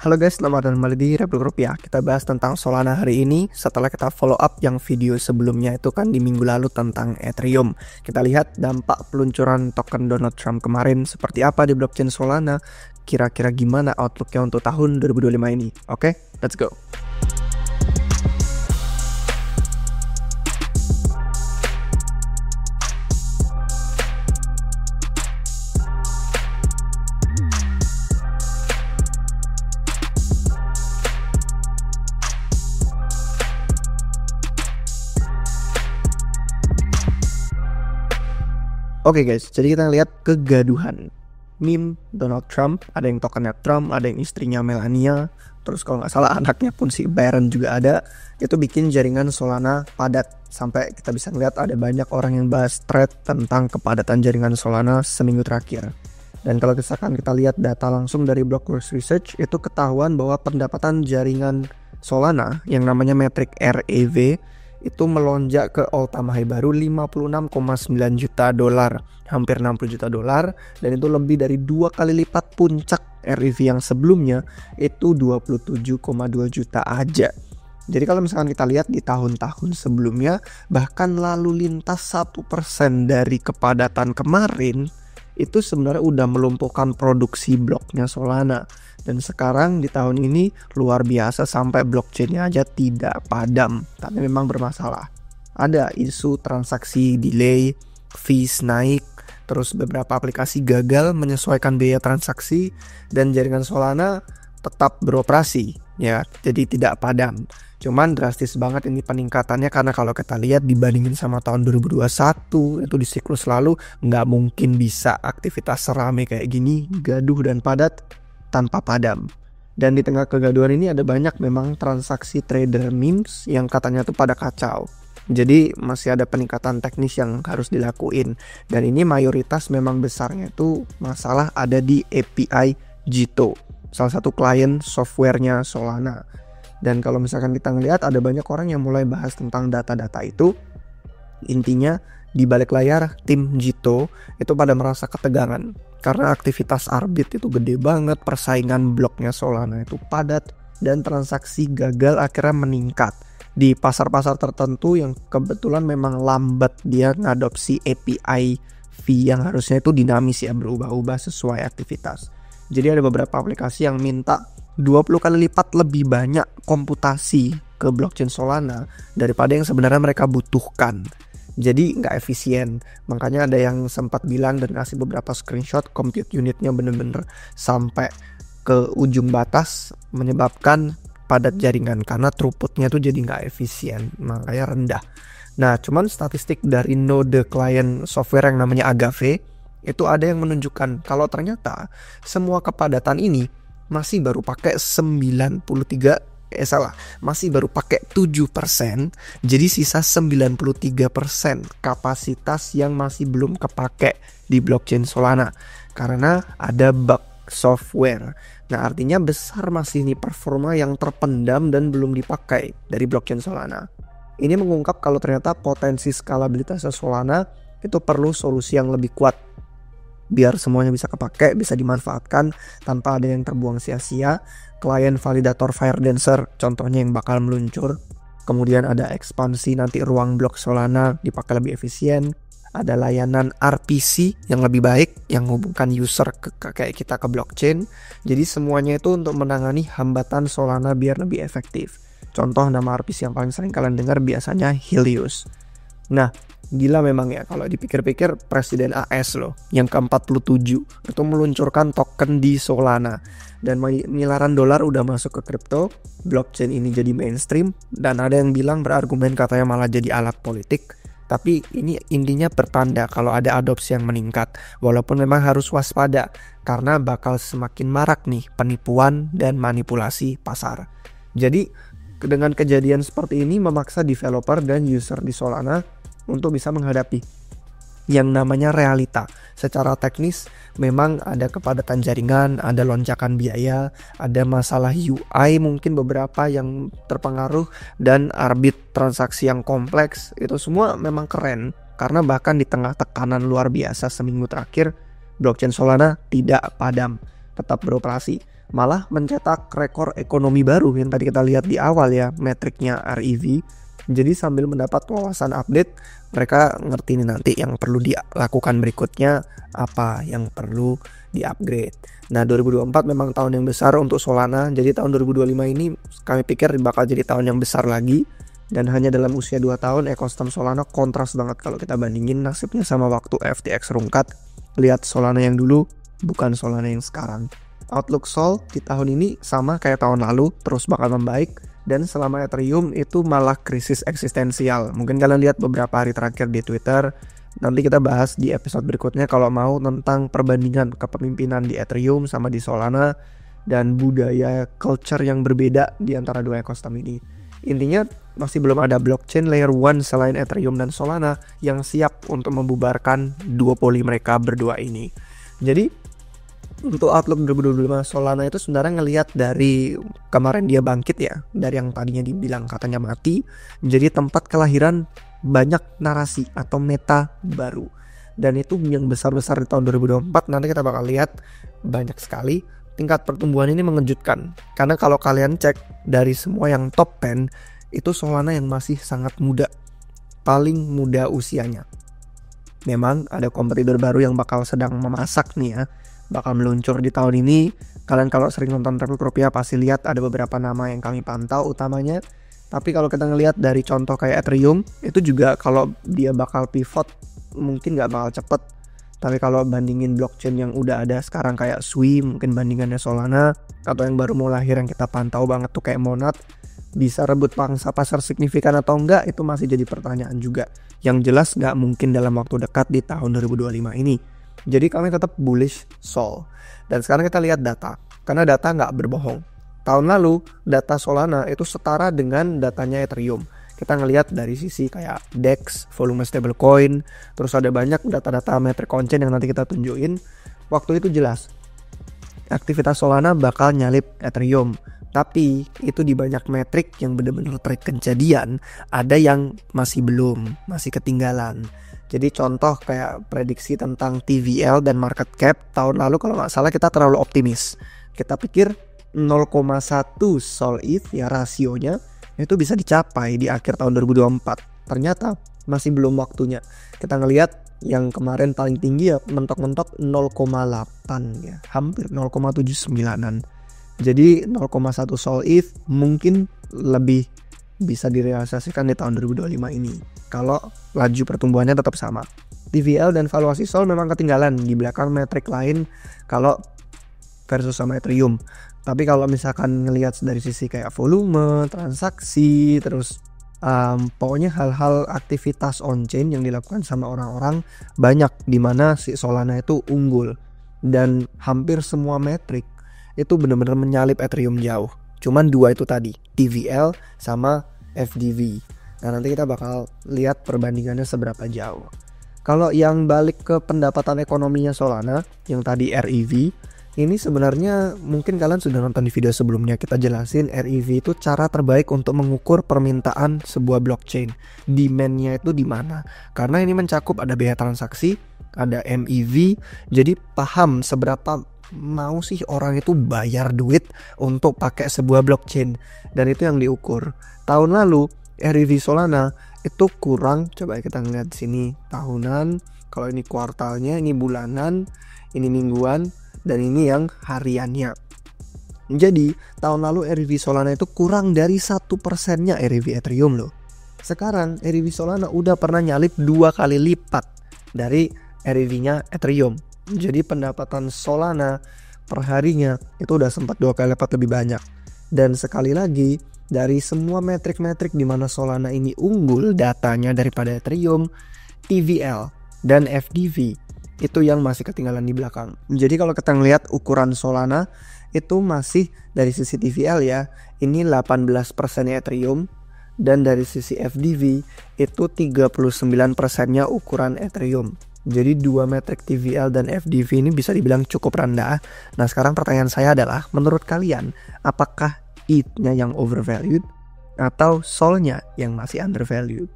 Halo guys, selamat datang kembali di Republik Rupiah. Kita bahas tentang Solana hari ini setelah kita follow up yang video sebelumnya itu kan di minggu lalu tentang Ethereum. Kita lihat dampak peluncuran token Donald Trump kemarin seperti apa di blockchain Solana. Kira-kira gimana outlooknya untuk tahun 2025 ini. Oke, let's go. Oke guys, jadi kita lihat kegaduhan meme Donald Trump. Ada yang tokennya Trump, ada yang istrinya Melania, terus kalau nggak salah anaknya pun si Barron juga ada. Itu bikin jaringan Solana padat. Sampai kita bisa lihat ada banyak orang yang bahas thread tentang kepadatan jaringan Solana seminggu terakhir. Dan kalau misalkan kita lihat data langsung dari Blockworks Research, itu ketahuan bahwa pendapatan jaringan Solana yang namanya metrik REV itu melonjak ke all-time high baru 56,9 juta dolar, hampir 60 juta dolar, dan itu lebih dari 2 kali lipat puncak REV yang sebelumnya itu 27,2 juta aja. Jadi kalau misalkan kita lihat di tahun-tahun sebelumnya, bahkan lalu lintas 1% dari kepadatan kemarin itu sebenarnya udah melumpuhkan produksi bloknya Solana. Dan sekarang di tahun ini luar biasa sampai blockchainnya aja tidak padam, tapi memang bermasalah. Ada isu transaksi delay, fees naik, terus beberapa aplikasi gagal menyesuaikan biaya transaksi, dan jaringan Solana tetap beroperasi ya, jadi tidak padam. Cuman drastis banget ini peningkatannya karena kalau kita lihat dibandingin sama tahun 2021 itu di siklus lalu nggak mungkin bisa aktivitas serame kayak gini, gaduh dan padat tanpa padam. Dan di tengah kegaduhan ini ada banyak memang transaksi trader memes yang katanya tuh pada kacau. Jadi masih ada peningkatan teknis yang harus dilakuin. Dan ini mayoritas memang besarnya itu masalah ada di API Jito, salah satu klien softwarenya Solana. Dan kalau misalkan kita ngelihat ada banyak orang yang mulai bahas tentang data-data itu. Intinya di balik layar tim Jito itu pada merasa ketegangan karena aktivitas Arbit itu gede banget, persaingan bloknya Solana itu padat, dan transaksi gagal akhirnya meningkat di pasar-pasar tertentu yang kebetulan memang lambat dia ngadopsi API fee yang harusnya itu dinamis ya, berubah-ubah sesuai aktivitas. Jadi ada beberapa aplikasi yang minta 20 kali lipat lebih banyak komputasi ke blockchain Solana daripada yang sebenarnya mereka butuhkan. Jadi nggak efisien. Makanya ada yang sempat bilang dan ngasih beberapa screenshot compute unitnya bener-bener sampai ke ujung batas, menyebabkan padat jaringan karena throughputnya tuh jadi nggak efisien, makanya rendah. Nah cuman statistik dari node klien software yang namanya Agave itu ada yang menunjukkan kalau ternyata semua kepadatan ini masih baru pakai masih baru pakai 7%, jadi sisa 93% kapasitas yang masih belum kepake di blockchain Solana karena ada bug software. Nah artinya besar masih nih performa yang terpendam dan belum dipakai dari blockchain Solana. Ini mengungkap kalau ternyata potensi skalabilitas Solana itu perlu solusi yang lebih kuat biar semuanya bisa kepake, bisa dimanfaatkan tanpa ada yang terbuang sia-sia. Klien validator Firedancer contohnya yang bakal meluncur. Kemudian ada ekspansi nanti ruang blok Solana dipakai lebih efisien. Ada layanan RPC yang lebih baik yang menghubungkan user kayak kita ke blockchain. Jadi semuanya itu untuk menangani hambatan Solana biar lebih efektif. Contoh nama RPC yang paling sering kalian dengar biasanya Helios. Nah gila memang ya kalau dipikir-pikir, Presiden AS loh yang ke-47 itu meluncurkan token di Solana. Dan miliaran dolar udah masuk ke kripto, blockchain ini jadi mainstream, dan ada yang bilang berargumen katanya malah jadi alat politik. Tapi ini intinya pertanda kalau ada adopsi yang meningkat, walaupun memang harus waspada karena bakal semakin marak nih penipuan dan manipulasi pasar. Jadi dengan kejadian seperti ini memaksa developer dan user di Solana untuk bisa menghadapi yang namanya realita. Secara teknis memang ada kepadatan jaringan, ada lonjakan biaya, ada masalah UI mungkin beberapa yang terpengaruh, dan arbit transaksi yang kompleks. Itu semua memang keren karena bahkan di tengah tekanan luar biasa seminggu terakhir, blockchain Solana tidak padam, tetap beroperasi. malah mencetak rekor ekonomi baru yang tadi kita lihat di awal ya, metriknya REV. Jadi sambil mendapat wawasan update, mereka ngerti nih nanti yang perlu dilakukan berikutnya, apa yang perlu di-upgrade. Nah 2024 memang tahun yang besar untuk Solana, jadi tahun 2025 ini kami pikir bakal jadi tahun yang besar lagi. Dan hanya dalam usia 2 tahun ekosistem Solana kontras banget kalau kita bandingin nasibnya sama waktu FTX rungkat. Lihat Solana yang dulu, bukan Solana yang sekarang. Outlook Sol di tahun ini sama kayak tahun lalu, terus bakal membaik. Dan selama Ethereum itu malah krisis eksistensial. Mungkin kalian lihat beberapa hari terakhir di Twitter. Nanti kita bahas di episode berikutnya kalau mau tentang perbandingan kepemimpinan di Ethereum sama di Solana. Dan budaya culture yang berbeda di antara dua ekosistem ini. Intinya masih belum ada blockchain layer 1 selain Ethereum dan Solana yang siap untuk membubarkan duopoli mereka berdua ini. Jadi untuk outlook 2025 Solana itu sebenarnya ngelihat dari kemarin dia bangkit ya, dari yang tadinya dibilang katanya mati, jadi tempat kelahiran banyak narasi atau meta baru. Dan itu yang besar-besar di tahun 2024 nanti kita bakal lihat banyak sekali. Tingkat pertumbuhan ini mengejutkan, karena kalau kalian cek dari semua yang top 10 itu Solana yang masih sangat muda, paling muda usianya. Memang ada kompetitor baru yang bakal sedang memasak nih ya, bakal meluncur di tahun ini. Kalian kalau sering nonton Traffic Rupiah pasti lihat ada beberapa nama yang kami pantau utamanya. Tapi kalau kita ngelihat dari contoh kayak Ethereum, itu juga kalau dia bakal pivot mungkin gak bakal cepet. Tapi kalau bandingin blockchain yang udah ada sekarang kayak Sui, mungkin bandingannya Solana, atau yang baru mau lahir yang kita pantau banget tuh kayak Monad, bisa rebut pangsa pasar signifikan atau enggak, itu masih jadi pertanyaan juga. Yang jelas gak mungkin dalam waktu dekat di tahun 2025 ini. Jadi kami tetap bullish Sol. Dan sekarang kita lihat data, karena data gak berbohong. Tahun lalu data Solana itu setara dengan datanya Ethereum. Kita ngelihat dari sisi kayak DEX, volume stablecoin, terus ada banyak data-data metrik on-chain yang nanti kita tunjukin. Waktu itu jelas, aktivitas Solana bakal nyalip Ethereum. Tapi itu di banyak metrik yang benar-benar terkejadian, ada yang masih belum, masih ketinggalan. Jadi contoh kayak prediksi tentang TVL dan market cap tahun lalu kalau nggak salah kita terlalu optimis. Kita pikir 0,1 Sol ETH ya rasionya itu bisa dicapai di akhir tahun 2024. Ternyata masih belum waktunya. Kita ngelihat yang kemarin paling tinggi ya mentok-mentok 0,8 ya, hampir 0,79an. Jadi 0,1 Sol ETH mungkin lebih bisa direalisasikan di tahun 2025 ini kalau laju pertumbuhannya tetap sama. TVL dan valuasi Sol memang ketinggalan di belakang metrik lain kalau versus sama Ethereum. Tapi kalau misalkan ngelihat dari sisi kayak volume, transaksi, terus pokoknya hal-hal aktivitas on-chain yang dilakukan sama orang-orang banyak di mana si Solana itu unggul. Dan hampir semua metrik itu benar-benar menyalip Ethereum jauh. Cuman dua itu tadi, TVL sama FDV. Nah nanti kita bakal lihat perbandingannya seberapa jauh. Kalau yang balik ke pendapatan ekonominya Solana, yang tadi REV, ini sebenarnya mungkin kalian sudah nonton di video sebelumnya, kita jelasin REV itu cara terbaik untuk mengukur permintaan sebuah blockchain. Demand-nya itu di mana? Karena ini mencakup ada biaya transaksi, ada MEV, jadi paham seberapa mau sih orang itu bayar duit untuk pakai sebuah blockchain. Dan itu yang diukur. Tahun lalu REV Solana itu kurang, coba kita ngeliat sini tahunan, kalau ini kuartalnya, ini bulanan, ini mingguan, dan ini yang hariannya. Jadi tahun lalu REV Solana itu kurang dari 1%-nya REV Ethereum loh. Sekarang REV Solana udah pernah nyalip 2 kali lipat dari REV-nya Ethereum. Jadi pendapatan Solana per harinya itu udah sempat 2 kali lipat lebih banyak. Dan sekali lagi dari semua metrik-metrik di mana Solana ini unggul datanya daripada Ethereum, TVL dan FDV itu yang masih ketinggalan di belakang. Jadi kalau kita ngelihat ukuran Solana itu masih dari sisi TVL ya, ini 18%-nya Ethereum, dan dari sisi FDV itu 39%-nya ukuran Ethereum. Jadi dua metrik TVL dan FDV ini bisa dibilang cukup rendah. Nah sekarang pertanyaan saya adalah, menurut kalian apakah ETH-nya yang overvalued atau Sol-nya yang masih undervalued?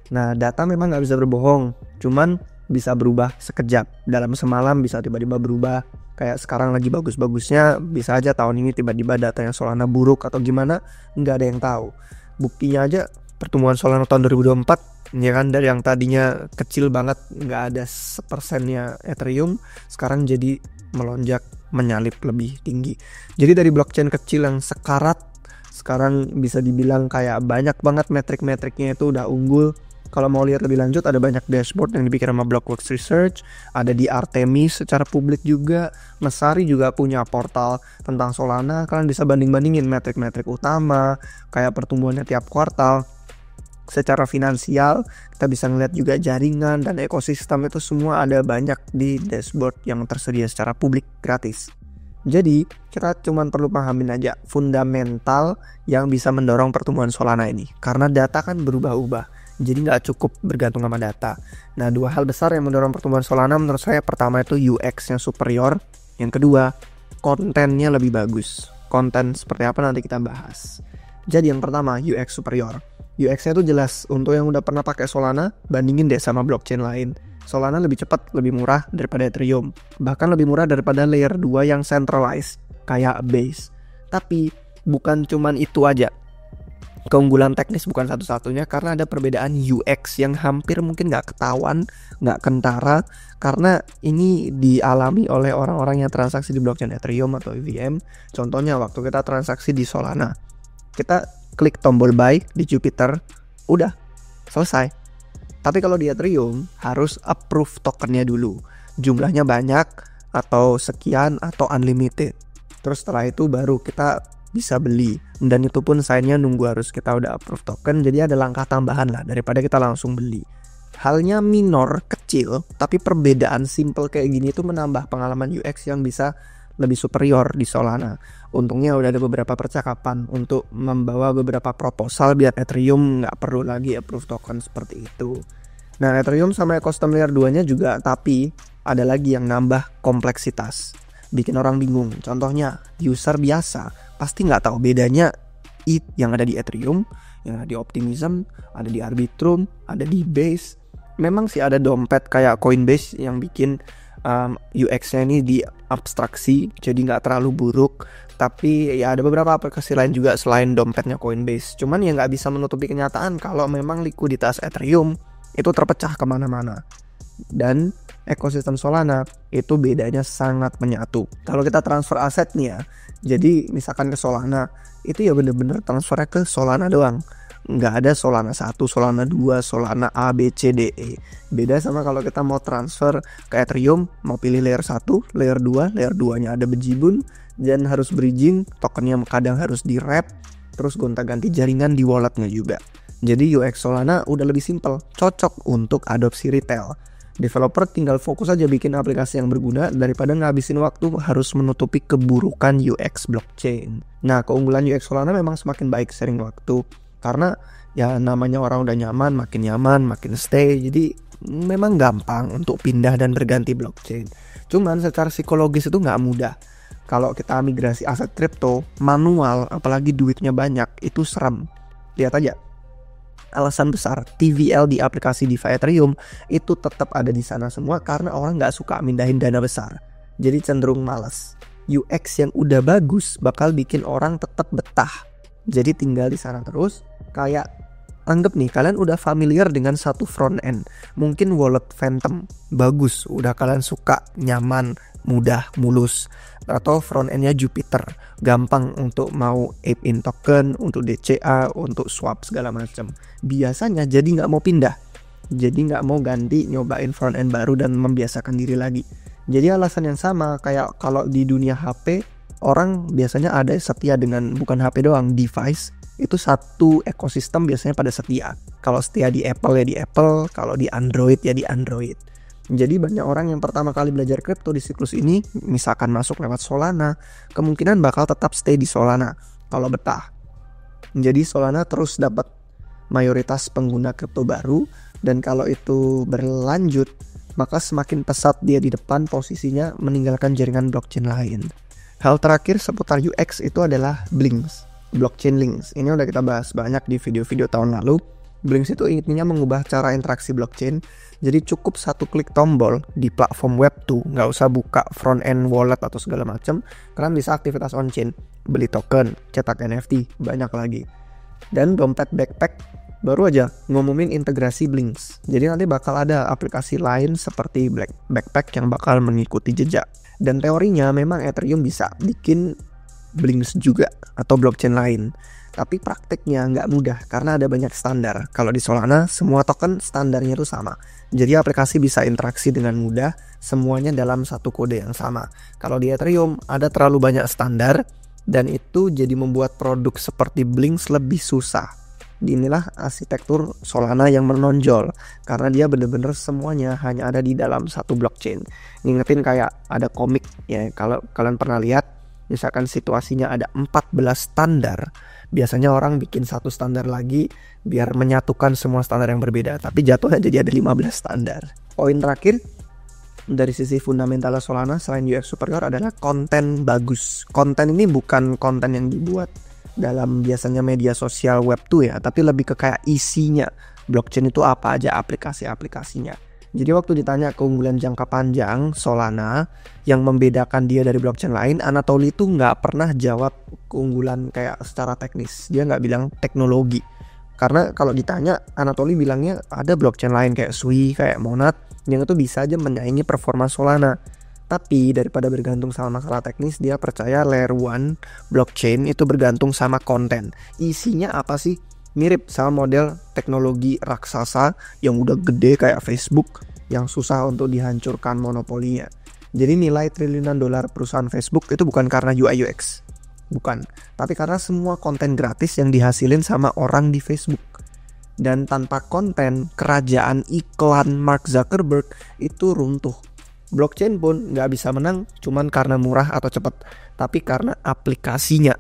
Nah data memang gak bisa berbohong, cuman bisa berubah sekejap. Dalam semalam bisa tiba-tiba berubah Kayak sekarang lagi bagus-bagusnya, bisa aja tahun ini tiba-tiba datanya Solana buruk atau gimana, nggak ada yang tahu. Buktinya aja pertumbuhan Solana tahun 2024 ya kan, dari yang tadinya kecil banget, nggak ada 1%-nya Ethereum, sekarang jadi melonjak menyalip lebih tinggi. Jadi dari blockchain kecil yang sekarat, sekarang bisa dibilang kayak banyak banget metrik-metriknya itu udah unggul. Kalau mau lihat lebih lanjut, ada banyak dashboard yang dibikin sama Blockworks Research, ada di Artemis secara publik juga. Messari juga punya portal tentang Solana, kalian bisa banding-bandingin metrik-metrik utama, kayak pertumbuhannya tiap kuartal. Secara finansial, kita bisa ngeliat juga jaringan dan ekosistem itu semua ada banyak di dashboard yang tersedia secara publik gratis. Jadi, kita cuma perlu pahamin aja fundamental yang bisa mendorong pertumbuhan Solana ini. Karena data kan berubah-ubah. Jadi nggak cukup bergantung sama data. Nah, 2 hal besar yang mendorong pertumbuhan Solana menurut saya, pertama itu UX-nya superior, yang kedua kontennya lebih bagus. Konten seperti apa nanti kita bahas. Jadi yang pertama UX superior. UX-nya itu jelas. Untuk yang udah pernah pakai Solana, bandingin deh sama blockchain lain. Solana lebih cepat, lebih murah daripada Ethereum. Bahkan lebih murah daripada layer 2 yang centralized kayak Base. Tapi bukan cuman itu aja. Keunggulan teknis bukan satu-satunya, karena ada perbedaan UX yang hampir mungkin nggak ketahuan, nggak kentara, karena ini dialami oleh orang-orang yang transaksi di blockchain Ethereum atau EVM. Contohnya waktu kita transaksi di Solana, kita klik tombol buy di Jupiter, udah selesai. Tapi kalau di Ethereum harus approve tokennya dulu, jumlahnya banyak atau sekian atau unlimited. Terus setelah itu baru kita bisa beli, dan itu pun sign-nya nunggu harus kita udah approve token. Jadi ada langkah tambahan lah daripada kita langsung beli. Halnya minor, kecil, tapi perbedaan simple kayak gini itu menambah pengalaman UX yang bisa lebih superior di Solana. Untungnya udah ada beberapa percakapan untuk membawa beberapa proposal biar Ethereum nggak perlu lagi approve token seperti itu. Nah, Ethereum sama ekosistem layer 2-nya juga, tapi ada lagi yang nambah kompleksitas, bikin orang bingung. Contohnya, user biasa pasti nggak tahu bedanya ETH yang ada di Ethereum, yang ada di Optimism, ada di Arbitrum, ada di Base. Memang sih ada dompet kayak Coinbase yang bikin UX-nya ini di abstraksi, jadi nggak terlalu buruk. Tapi ya ada beberapa aplikasi lain juga selain dompetnya Coinbase. Cuman ya nggak bisa menutupi kenyataan kalau memang likuiditas Ethereum itu terpecah kemana-mana. Dan ekosistem Solana itu bedanya sangat menyatu. Kalau kita transfer aset nih ya, jadi misalkan ke Solana, itu ya bener-bener transfernya ke Solana doang. Nggak ada Solana 1, Solana 2, Solana A, B, C, D, E. Beda sama kalau kita mau transfer ke Ethereum, mau pilih layer 1, layer 2, layer 2-nya ada bejibun, dan harus bridging, tokennya kadang harus di-wrap, terus gonta-ganti jaringan di walletnya juga. Jadi UX Solana udah lebih simple, cocok untuk adopsi retail. Developer tinggal fokus aja bikin aplikasi yang berguna daripada ngabisin waktu harus menutupi keburukan UX blockchain. Nah, keunggulan UX Solana memang semakin baik sering waktu, karena ya namanya orang udah nyaman, makin stay. Jadi memang gampang untuk pindah dan berganti blockchain. Cuman secara psikologis itu nggak mudah. Kalau kita migrasi aset kripto manual, apalagi duitnya banyak, itu serem. Lihat aja. Alasan besar TVL di aplikasi DeFi Ethereum itu tetap ada di sana semua karena orang nggak suka mindahin dana besar. Jadi cenderung malas. UX yang udah bagus bakal bikin orang tetap betah. Jadi tinggal di sana terus. Kayak anggap nih kalian udah familiar dengan satu front end. Mungkin wallet Phantom bagus, udah kalian suka, nyaman, mudah, mulus. Atau front endnya Jupiter, gampang untuk mau ape in token, untuk DCA, untuk swap segala macam. Biasanya jadi nggak mau pindah, jadi nggak mau ganti, nyobain front end baru dan membiasakan diri lagi. Jadi alasan yang sama kayak kalau di dunia HP, orang biasanya ada setia dengan bukan HP doang, device itu satu ekosistem biasanya pada setia. Kalau setia di Apple ya di Apple, kalau di Android ya di Android. Jadi banyak orang yang pertama kali belajar kripto di siklus ini, misalkan masuk lewat Solana, kemungkinan bakal tetap stay di Solana kalau betah. Jadi Solana terus dapat mayoritas pengguna kripto baru, dan kalau itu berlanjut, maka semakin pesat dia di depan posisinya meninggalkan jaringan blockchain lain. Hal terakhir seputar UX itu adalah Blinks, blockchain links. Ini udah kita bahas banyak di video-video tahun lalu. Blinks itu intinya mengubah cara interaksi blockchain. Jadi cukup satu klik tombol di platform Web2, nggak usah buka front end wallet atau segala macam. Kalian bisa aktivitas on-chain, beli token, cetak NFT, banyak lagi. Dan dompet backpack baru aja ngumumin integrasi Blinks. Jadi nanti bakal ada aplikasi lain seperti backpack yang bakal mengikuti jejak. Dan teorinya memang Ethereum bisa bikin Blinks juga atau blockchain lain. Tapi prakteknya nggak mudah karena ada banyak standar. Kalau di Solana semua token standarnya itu sama. Jadi aplikasi bisa interaksi dengan mudah, semuanya dalam satu kode yang sama. Kalau di Ethereum ada terlalu banyak standar dan itu jadi membuat produk seperti Blinks lebih susah. Inilah arsitektur Solana yang menonjol karena dia bener-bener semuanya hanya ada di dalam satu blockchain. Ngingetin kayak ada komik ya, kalau kalian pernah lihat misalkan situasinya ada 14 standar. Biasanya orang bikin satu standar lagi biar menyatukan semua standar yang berbeda, tapi jatuhnya jadi ada 15 standar. Poin terakhir dari sisi fundamental Solana selain UX superior adalah konten bagus. Konten ini bukan konten yang dibuat dalam biasanya media sosial Web2 ya, tapi lebih ke kayak isinya. Blockchain itu apa aja aplikasi-aplikasinya. Jadi waktu ditanya keunggulan jangka panjang Solana yang membedakan dia dari blockchain lain, Anatoly itu nggak pernah jawab keunggulan kayak secara teknis. Dia nggak bilang teknologi. Karena kalau ditanya, Anatoly bilangnya ada blockchain lain kayak Sui, kayak Monad yang itu bisa aja menyaingi performa Solana. Tapi daripada bergantung sama masalah teknis, dia percaya layer 1 blockchain itu bergantung sama konten. Isinya apa sih? Mirip sama model teknologi raksasa yang udah gede kayak Facebook yang susah untuk dihancurkan monopolinya. Jadi nilai triliunan dolar perusahaan Facebook itu bukan karena UI UX, bukan, tapi karena semua konten gratis yang dihasilin sama orang di Facebook. Dan tanpa konten, kerajaan iklan Mark Zuckerberg itu runtuh. Blockchain pun nggak bisa menang cuman karena murah atau cepat, tapi karena aplikasinya.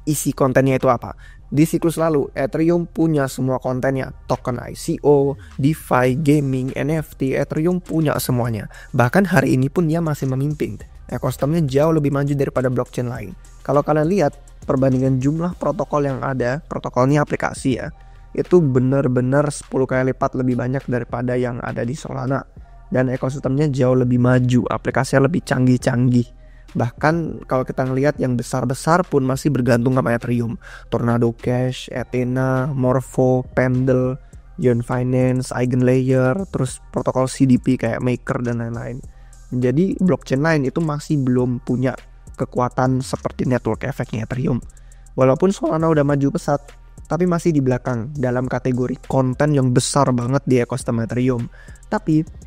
Isi kontennya itu apa? Di siklus lalu, Ethereum punya semua kontennya, token ICO, DeFi, gaming, NFT, Ethereum punya semuanya. Bahkan hari ini pun dia masih memimpin. Ekosistemnya jauh lebih maju daripada blockchain lain. Kalau kalian lihat perbandingan jumlah protokol yang ada, protokolnya aplikasi ya, itu benar-benar 10 kali lipat lebih banyak daripada yang ada di Solana. Dan ekosistemnya jauh lebih maju, aplikasinya lebih canggih-canggih. Bahkan kalau kita ngelihat yang besar-besar pun masih bergantung sama Ethereum. Tornado Cash, Ethena, Morpho, Pendle, Yearn Finance, Eigenlayer, terus protokol CDP kayak Maker dan lain-lain. Jadi blockchain lain itu masih belum punya kekuatan seperti network effect-nya Ethereum. Walaupun Solana udah maju pesat, tapi masih di belakang dalam kategori konten yang besar banget di ekosistem Ethereum. Tapi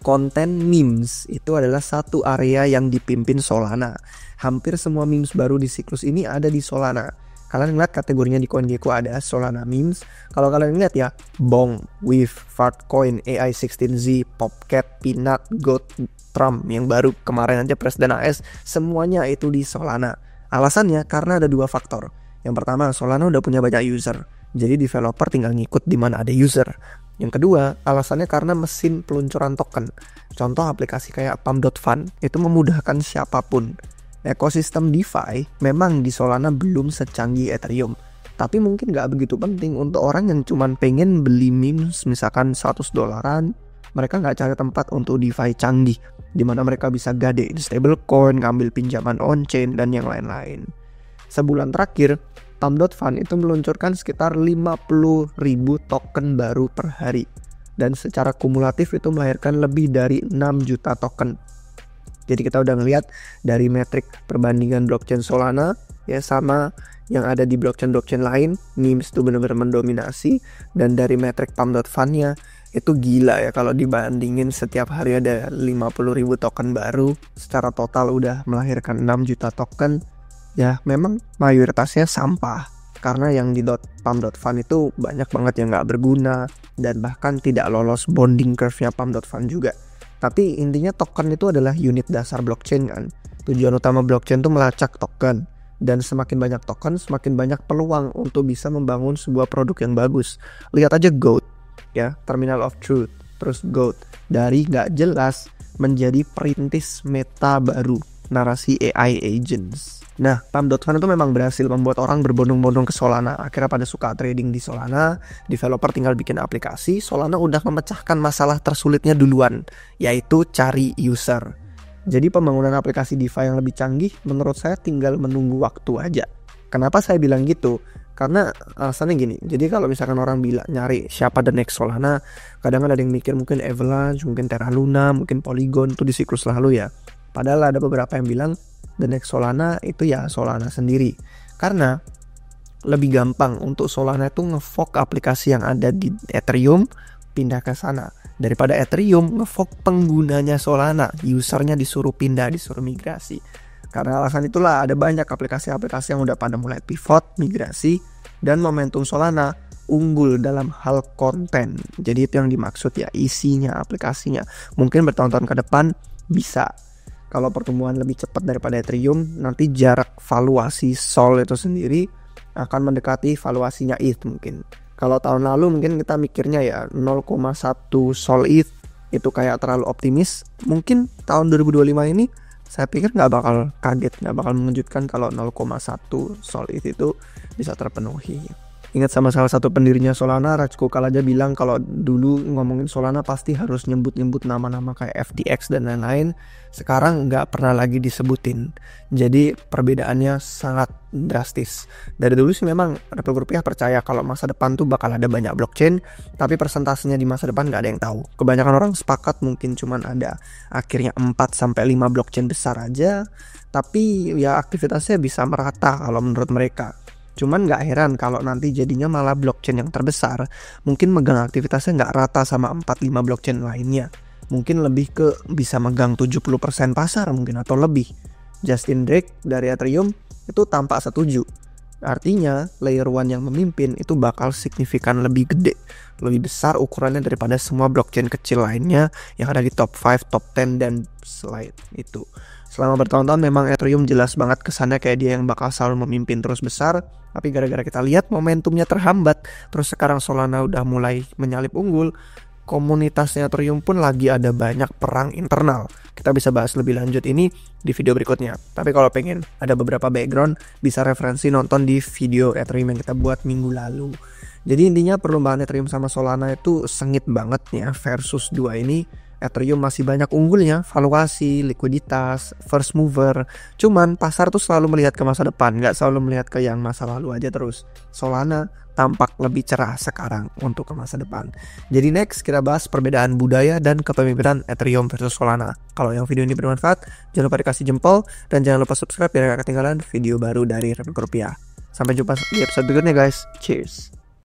konten memes itu adalah satu area yang dipimpin Solana. Hampir semua memes baru di siklus ini ada di Solana. Kalian lihat kategorinya di CoinGecko ada Solana memes. Kalau kalian lihat ya, Bong, Weave, Fartcoin, AI16Z, Popcat, Peanut, Goat, Trump yang baru kemarin aja Presiden AS, semuanya itu di Solana. Alasannya karena ada dua faktor. Yang pertama, Solana udah punya banyak user. Jadi developer tinggal ngikut di mana ada user. Yang kedua, alasannya karena mesin peluncuran token. Contoh aplikasi kayak Pump.Fund itu memudahkan siapapun. Ekosistem DeFi memang di Solana belum secanggih Ethereum. Tapi mungkin gak begitu penting untuk orang yang cuman pengen beli memes misalkan $100. Mereka gak cari tempat untuk DeFi canggih, dimana mereka bisa gadein stablecoin, ngambil pinjaman on-chain, dan yang lain-lain. Sebulan terakhir, Pump.Fund itu meluncurkan sekitar 50.000 token baru per hari. Dan secara kumulatif itu melahirkan lebih dari 6 juta token. Jadi kita udah ngelihat dari metrik perbandingan blockchain Solana ya sama yang ada di blockchain-blockchain lain, memes itu benar-benar mendominasi. Dan dari metrik Pump.Fund-nya itu gila ya, kalau dibandingin setiap hari ada 50.000 token baru, secara total udah melahirkan 6 juta token. Ya memang mayoritasnya sampah, karena yang di Pump.Fund itu banyak banget yang gak berguna dan bahkan tidak lolos bonding curve-nya Pump.Fund juga. Tapi intinya token itu adalah unit dasar blockchain kan. Tujuan utama blockchain itu melacak token, dan semakin banyak token semakin banyak peluang untuk bisa membangun sebuah produk yang bagus. Lihat aja Goat ya, Terminal of Truth, terus Goat dari gak jelas menjadi perintis meta baru. narasi AI agents. Nah, Pump.fun itu memang berhasil membuat orang berbondong-bondong ke Solana. Akhirnya pada suka trading di Solana, developer tinggal bikin aplikasi, Solana udah memecahkan masalah tersulitnya duluan, yaitu cari user. Jadi pembangunan aplikasi DeFi yang lebih canggih menurut saya tinggal menunggu waktu aja. Kenapa saya bilang gitu? Karena alasannya gini, jadi kalau misalkan orang bilang nyari siapa the next Solana, kadang ada yang mikir mungkin Avalanche, mungkin Terra Luna, mungkin Polygon itu di siklus lalu ya. Padahal ada beberapa yang bilang the next Solana itu ya Solana sendiri. Karena lebih gampang untuk Solana itu ngefork aplikasi yang ada di Ethereum pindah ke sana. Daripada Ethereum ngefork penggunanya Solana, usernya disuruh pindah, disuruh migrasi. Karena alasan itulah ada banyak aplikasi-aplikasi yang udah pada mulai pivot, migrasi, dan momentum Solana unggul dalam hal konten. Jadi itu yang dimaksud ya, isinya, aplikasinya. Mungkin bertahun-tahun ke depan bisa. Kalau pertumbuhan lebih cepat daripada Ethereum, nanti jarak valuasi Sol itu sendiri akan mendekati valuasinya ETH mungkin. Kalau tahun lalu mungkin kita mikirnya ya 0,1 Sol ETH itu kayak terlalu optimis. Mungkin tahun 2025 ini saya pikir nggak bakal kaget, nggak bakal mengejutkan kalau 0,1 Sol ETH itu bisa terpenuhi. Ingat sama salah satu pendirinya Solana, Raj Gokal aja bilang kalau dulu ngomongin Solana pasti harus nyebut-nyebut nama-nama kayak FTX dan lain-lain. Sekarang nggak pernah lagi disebutin. Jadi perbedaannya sangat drastis. Dari dulu sih memang Republik Rupiah percaya kalau masa depan tuh bakal ada banyak blockchain, tapi persentasenya di masa depan nggak ada yang tahu. Kebanyakan orang sepakat mungkin cuman ada akhirnya 4-5 blockchain besar aja, tapi ya aktivitasnya bisa merata kalau menurut mereka. Cuman gak heran kalau nanti jadinya malah blockchain yang terbesar mungkin megang aktivitasnya gak rata sama 4-5 blockchain lainnya. Mungkin lebih ke bisa megang 70% pasar mungkin atau lebih. Justin Drake dari Ethereum itu tampak setuju. Artinya layer 1 yang memimpin itu bakal signifikan lebih gede, lebih besar ukurannya daripada semua blockchain kecil lainnya yang ada di top 5, top 10 dan selain itu. Selama bertahun-tahun memang Ethereum jelas banget kesannya kayak dia yang bakal selalu memimpin terus besar. Tapi gara-gara kita lihat momentumnya terhambat, terus sekarang Solana udah mulai menyalip unggul, komunitasnya Ethereum pun lagi ada banyak perang internal. Kita bisa bahas lebih lanjut ini di video berikutnya. Tapi kalau pengen ada beberapa background, bisa referensi nonton di video Ethereum yang kita buat minggu lalu. Jadi intinya perlombaan Ethereum sama Solana itu sengit banget ya versus dua ini. Ethereum masih banyak unggulnya, valuasi, likuiditas, first mover. Cuman pasar tuh selalu melihat ke masa depan, nggak selalu melihat ke yang masa lalu aja terus. Solana tampak lebih cerah sekarang untuk ke masa depan. Jadi next kita bahas perbedaan budaya dan kepemimpinan Ethereum versus Solana. Kalau yang video ini bermanfaat, jangan lupa dikasih jempol dan jangan lupa subscribe biar gak ketinggalan video baru dari Republik Rupiah. Sampai jumpa di episode berikutnya guys. Cheers.